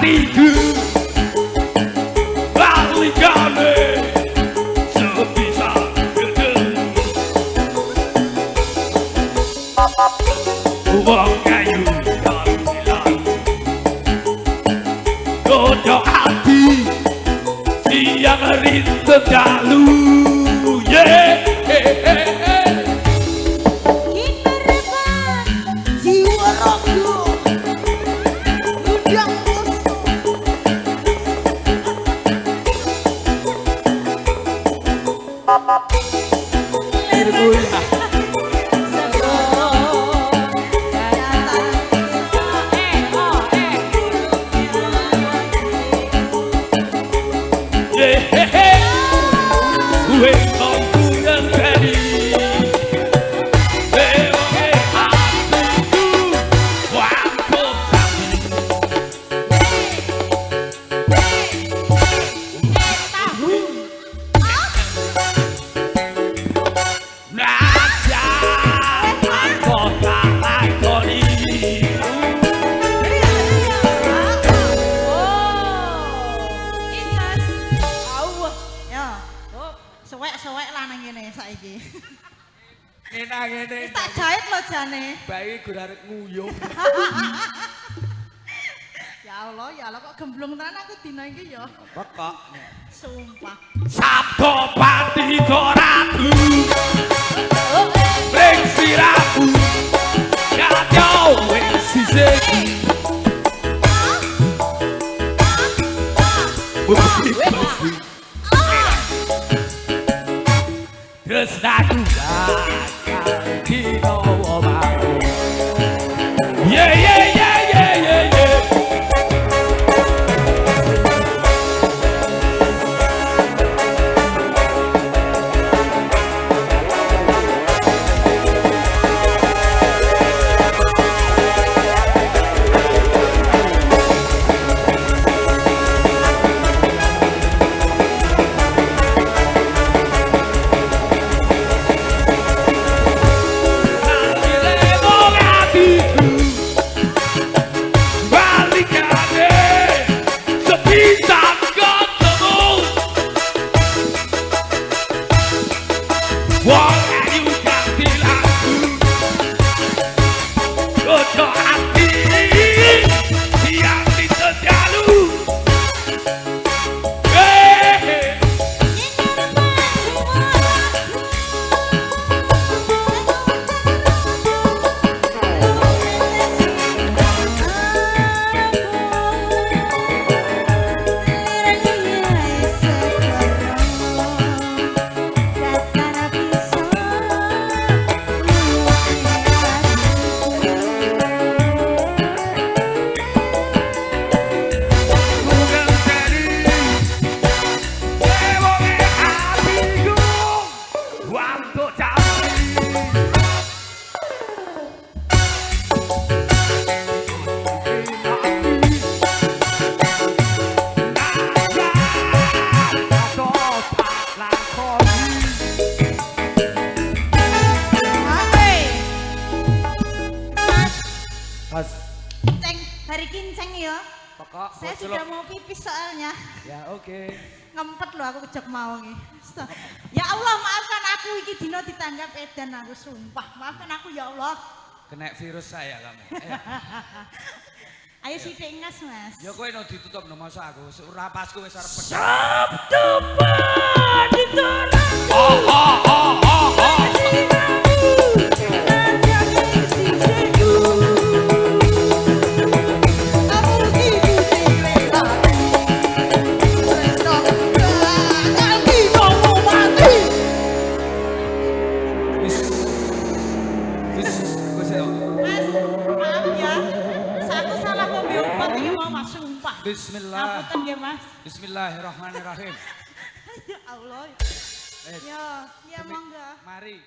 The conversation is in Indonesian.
hatiku balikane sebisa ketemu uang kayu dan hilang godok hati siang rindu dalu yeah. Sewek lah nang ngene saiki. Ngene. Wis tak jahit lho jane. Bae gur arek nguyuh. Ya Allah kok gemblung tenan aku dina iki ya. Pekok. Sumpah. Sabdo pati doratu. Ring siraku. Ya jauh wis sisiki. Terus aku bakal dibawa baru. Yeah. Hari kinceng ya. Pokok. Saya sudah mau pipis soalnya. Ya oke. Ngempet loh aku kejak mau nih. Ya Allah maafkan aku iki dino ditanggap edan aku sumpah. Maafkan aku ya Allah. Kena virus saya kamu. Ayo si tengas mas. Ya kowe no ditutup no masa aku. Ora pasku wis arep pedhot. Sabtu ditorang. Bismillah. Ngapunten nggih Mas. Bismillahirrahmanirrahim. Ya Allah. Ya monggo. Mari.